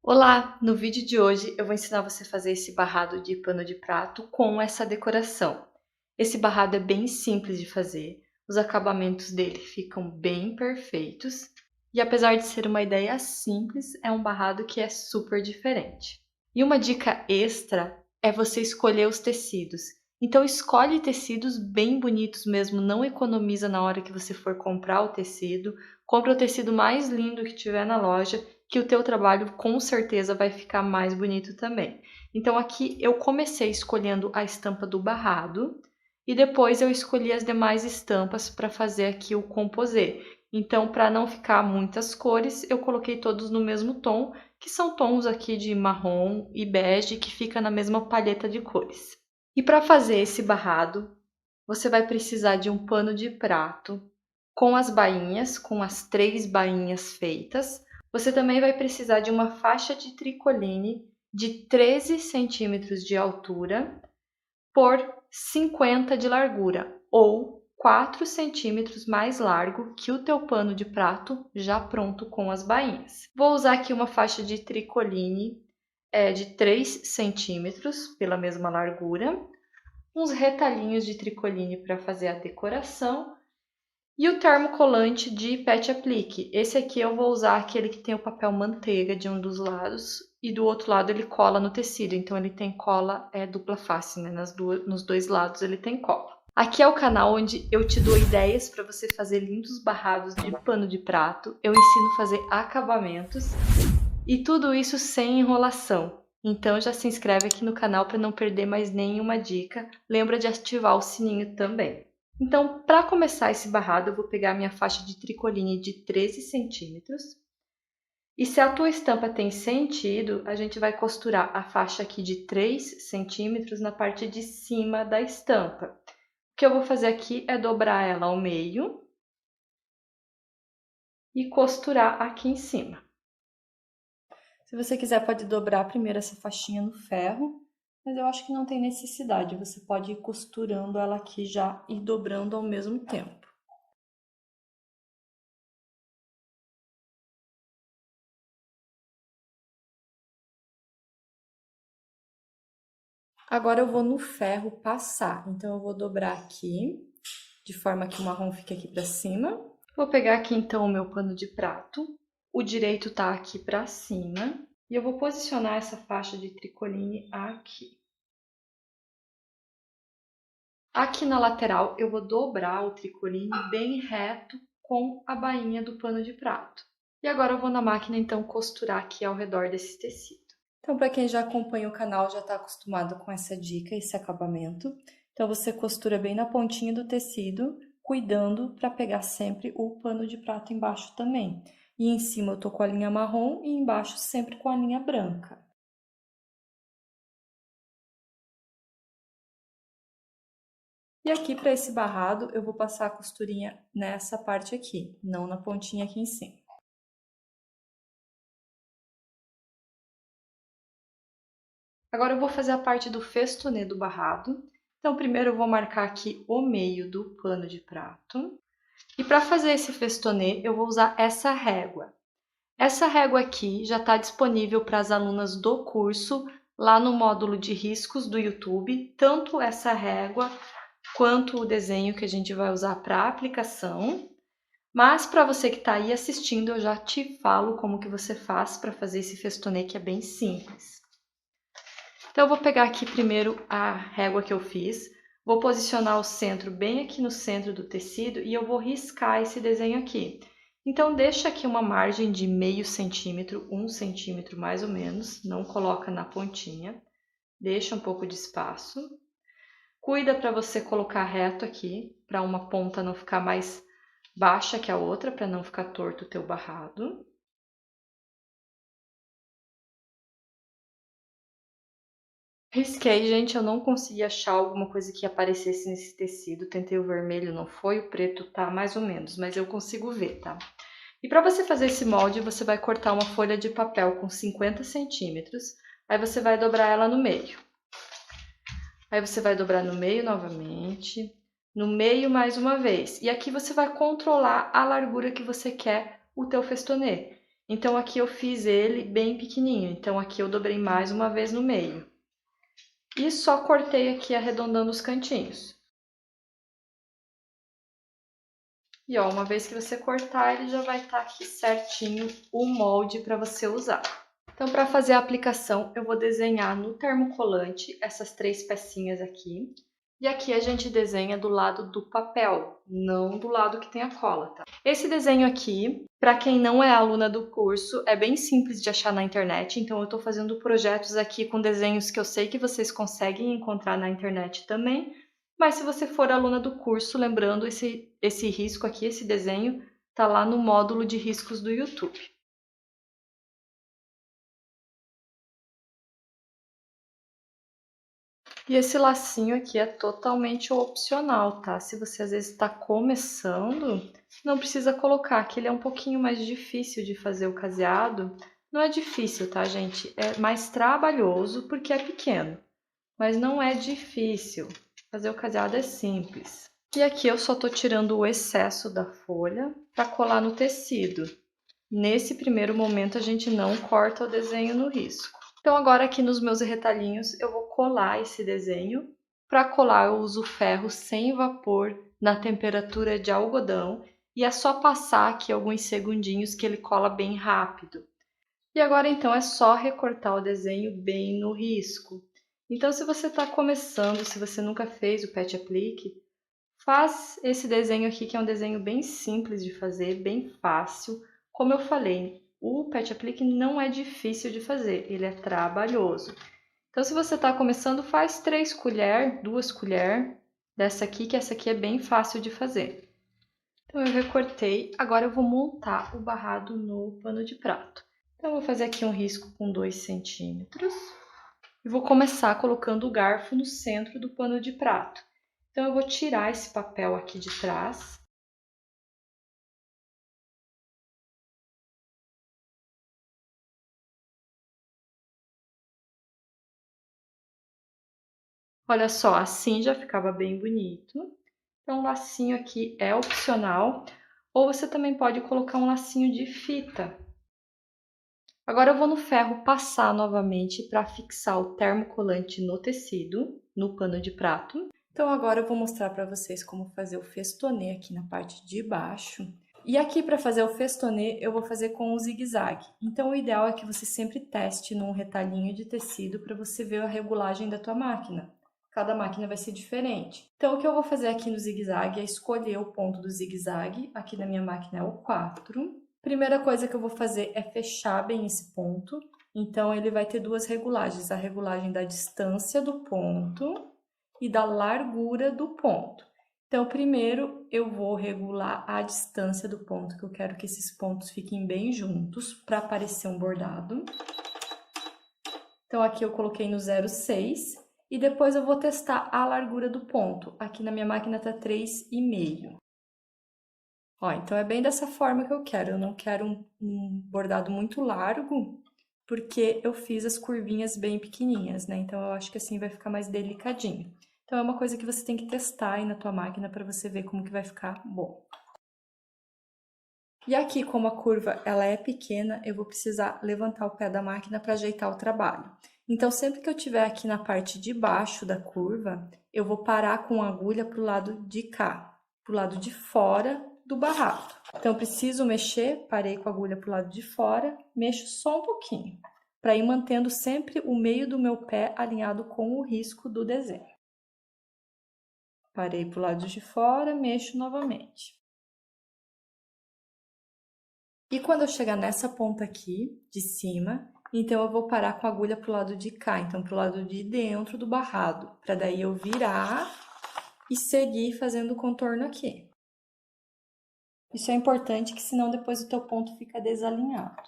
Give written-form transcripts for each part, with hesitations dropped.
Olá! No vídeo de hoje eu vou ensinar você a fazer esse barrado de pano de prato com essa decoração. Esse barrado é bem simples de fazer, os acabamentos dele ficam bem perfeitos e apesar de ser uma ideia simples, é um barrado que é super diferente. E uma dica extra é você escolher os tecidos. Então escolhe tecidos bem bonitos mesmo, não economiza na hora que você for comprar o tecido, compra o tecido mais lindo que tiver na loja, que o teu trabalho com certeza vai ficar mais bonito também. Então aqui eu comecei escolhendo a estampa do barrado e depois eu escolhi as demais estampas para fazer aqui o composê. Então, para não ficar muitas cores, eu coloquei todos no mesmo tom, que são tons aqui de marrom e bege, que fica na mesma paleta de cores. E para fazer esse barrado, você vai precisar de um pano de prato com as bainhas, com as 3 bainhas feitas. Você também vai precisar de uma faixa de tricoline de 13 centímetros de altura por 50 de largura, ou 4 centímetros mais largo que o teu pano de prato já pronto com as bainhas. Vou usar aqui uma faixa de tricoline de 3 centímetros pela mesma largura, uns retalhinhos de tricoline para fazer a decoração e o termocolante de pet aplique. Esse aqui eu vou usar aquele que tem o papel manteiga de um dos lados e do outro lado ele cola no tecido, então ele tem cola dupla face, né? Nos dois lados ele tem cola. Aqui é o canal onde eu te dou ideias para você fazer lindos barrados de pano de prato, eu ensino a fazer acabamentos e tudo isso sem enrolação. Então já se inscreve aqui no canal para não perder mais nenhuma dica, lembra de ativar o sininho também. Então, para começar esse barrado, eu vou pegar a minha faixa de tricoline de 13 centímetros. E se a tua estampa tem sentido, a gente vai costurar a faixa aqui de 3 centímetros na parte de cima da estampa. O que eu vou fazer aqui é dobrar ela ao meio e costurar aqui em cima. Se você quiser, pode dobrar primeiro essa faixinha no ferro, mas eu acho que não tem necessidade. Você pode ir costurando ela aqui já e dobrando ao mesmo tempo. Agora eu vou no ferro passar, então eu vou dobrar aqui, de forma que o marrom fique aqui pra cima. Vou pegar aqui então o meu pano de prato, o direito tá aqui pra cima, e eu vou posicionar essa faixa de tricoline aqui. Aqui na lateral eu vou dobrar o tricoline bem reto com a bainha do pano de prato. E agora eu vou na máquina então costurar aqui ao redor desse tecido. Então, para quem já acompanha o canal, já está acostumado com essa dica, esse acabamento. Então, você costura bem na pontinha do tecido, cuidando para pegar sempre o pano de prato embaixo também. E em cima eu tô com a linha marrom e embaixo sempre com a linha branca. E aqui para esse barrado, eu vou passar a costurinha nessa parte aqui, não na pontinha aqui em cima. Agora eu vou fazer a parte do festonê do barrado. Então, primeiro eu vou marcar aqui o meio do pano de prato. E para fazer esse festonê, eu vou usar essa régua. Essa régua aqui já está disponível para as alunas do curso, lá no módulo de riscos do YouTube, tanto essa régua quanto o desenho que a gente vai usar para a aplicação. Mas para você que está aí assistindo, eu já te falo como que você faz para fazer esse festonê, que é bem simples. Então, eu vou pegar aqui primeiro a régua que eu fiz, vou posicionar o centro bem aqui no centro do tecido e eu vou riscar esse desenho aqui. Então, deixa aqui uma margem de meio centímetro, 1 centímetro mais ou menos, não coloca na pontinha, deixa um pouco de espaço. Cuida para você colocar reto aqui, para uma ponta não ficar mais baixa que a outra, para não ficar torto o teu barrado. Risquei, gente, eu não consegui achar alguma coisa que aparecesse nesse tecido. Tentei o vermelho, não foi, o preto tá mais ou menos, mas eu consigo ver, tá? E para você fazer esse molde, você vai cortar uma folha de papel com 50 centímetros, aí você vai dobrar ela no meio. Aí você vai dobrar no meio novamente, no meio mais uma vez. E aqui você vai controlar a largura que você quer o teu festonê. Então aqui eu fiz ele bem pequenininho, então aqui eu dobrei mais uma vez no meio. E só cortei aqui arredondando os cantinhos. E ó, uma vez que você cortar, ele já vai estar aqui certinho o molde para você usar. Então, para fazer a aplicação, eu vou desenhar no termocolante essas 3 pecinhas aqui. E aqui a gente desenha do lado do papel, não do lado que tem a cola, tá? Esse desenho aqui, para quem não é aluna do curso, é bem simples de achar na internet. Então, eu estou fazendo projetos aqui com desenhos que eu sei que vocês conseguem encontrar na internet também. Mas se você for aluna do curso, lembrando, esse risco aqui, esse desenho, tá lá no módulo de riscos do YouTube. E esse lacinho aqui é totalmente opcional, tá? Se você às vezes está começando, não precisa colocar, que ele é um pouquinho mais difícil de fazer o caseado. Não é difícil, tá, gente? É mais trabalhoso porque é pequeno, mas não é difícil. Fazer o caseado é simples. E aqui eu só tô tirando o excesso da folha para colar no tecido. Nesse primeiro momento a gente não corta o desenho no risco. Então agora aqui nos meus retalhinhos eu vou colar esse desenho. Para colar eu uso ferro sem vapor na temperatura de algodão e é só passar aqui alguns segundinhos que ele cola bem rápido. E agora então é só recortar o desenho bem no risco. Então se você está começando, se você nunca fez o Pet Aplique, faz esse desenho aqui que é um desenho bem simples de fazer, bem fácil. Como eu falei, o Pet Aplique não é difícil de fazer, ele é trabalhoso. Então, se você está começando, faz 3 colheres, 2 colheres dessa aqui, que essa aqui é bem fácil de fazer. Então, eu recortei, agora eu vou montar o barrado no pano de prato. Então, eu vou fazer aqui um risco com 2 centímetros e vou começar colocando o garfo no centro do pano de prato. Então, eu vou tirar esse papel aqui de trás. Olha só, assim já ficava bem bonito. Então, o lacinho aqui é opcional, ou você também pode colocar um lacinho de fita. Agora eu vou no ferro passar novamente para fixar o termocolante no tecido, no pano de prato. Então agora eu vou mostrar para vocês como fazer o festonê aqui na parte de baixo. E aqui para fazer o festonê eu vou fazer com o zigue-zague. Então o ideal é que você sempre teste num retalhinho de tecido para você ver a regulagem da tua máquina. Cada máquina vai ser diferente. Então o que eu vou fazer aqui no zigue-zague é escolher o ponto do zigue-zague. Aqui na minha máquina é o 4. Primeira coisa que eu vou fazer é fechar bem esse ponto. Então ele vai ter 2 regulagens, a regulagem da distância do ponto e da largura do ponto. Então, primeiro eu vou regular a distância do ponto, que eu quero que esses pontos fiquem bem juntos para aparecer um bordado. Então, aqui eu coloquei no 0,6 e depois eu vou testar a largura do ponto. Aqui na minha máquina tá 3,5. Ó, então é bem dessa forma que eu quero. Eu não quero um bordado muito largo, porque eu fiz as curvinhas bem pequenininhas, né? Então eu acho que assim vai ficar mais delicadinho. Então é uma coisa que você tem que testar aí na tua máquina para você ver como que vai ficar bom. E aqui, como a curva ela é pequena, eu vou precisar levantar o pé da máquina para ajeitar o trabalho. Então, sempre que eu estiver aqui na parte de baixo da curva, eu vou parar com a agulha para o lado de cá, para o lado de fora do barrado. Então, eu preciso mexer, parei com a agulha para o lado de fora, mexo só um pouquinho, para ir mantendo sempre o meio do meu pé alinhado com o risco do desenho. Parei para o lado de fora, mexo novamente. E quando eu chegar nessa ponta aqui, de cima, então eu vou parar com a agulha pro lado de cá, então pro lado de dentro do barrado, para daí eu virar e seguir fazendo o contorno aqui. Isso é importante, que senão depois o teu ponto fica desalinhado.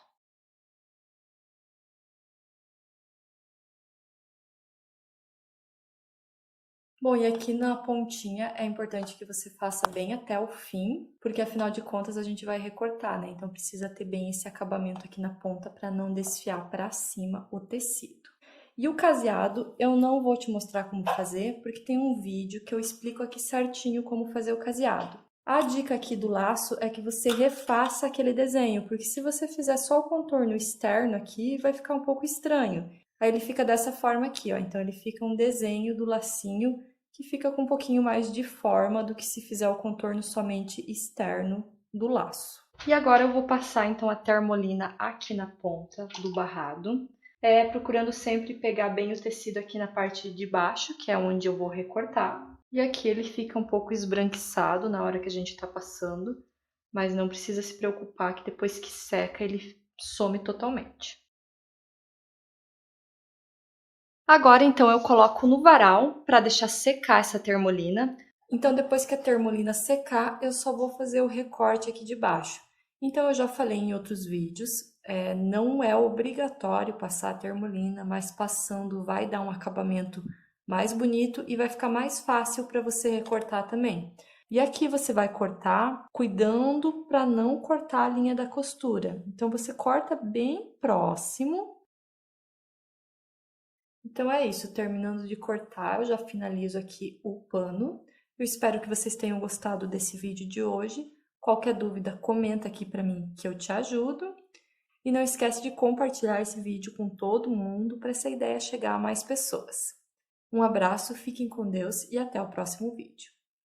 Bom, e aqui na pontinha é importante que você faça bem até o fim, porque afinal de contas a gente vai recortar, né? Então precisa ter bem esse acabamento aqui na ponta para não desfiar para cima o tecido. E o caseado eu não vou te mostrar como fazer, porque tem um vídeo que eu explico aqui certinho como fazer o caseado. A dica aqui do laço é que você refaça aquele desenho, porque se você fizer só o contorno externo aqui, vai ficar um pouco estranho. Aí ele fica dessa forma aqui, ó. Então ele fica um desenho do lacinho que fica com um pouquinho mais de forma do que se fizer o contorno somente externo do laço. E agora eu vou passar então a termolina aqui na ponta do barrado, procurando sempre pegar bem o tecido aqui na parte de baixo, que é onde eu vou recortar. E aqui ele fica um pouco esbranquiçado na hora que a gente está passando, mas não precisa se preocupar que depois que seca ele some totalmente. Agora então eu coloco no varal para deixar secar essa termolina. Então depois que a termolina secar, eu só vou fazer o recorte aqui de baixo. Então eu já falei em outros vídeos, não é obrigatório passar a termolina, mas passando vai dar um acabamento mais bonito e vai ficar mais fácil para você recortar também. E aqui você vai cortar cuidando para não cortar a linha da costura. Então você corta bem próximo. Então é isso, terminando de cortar, eu já finalizo aqui o pano. Eu espero que vocês tenham gostado desse vídeo de hoje. Qualquer dúvida, comenta aqui para mim que eu te ajudo. E não esquece de compartilhar esse vídeo com todo mundo para essa ideia chegar a mais pessoas. Um abraço, fiquem com Deus e até o próximo vídeo.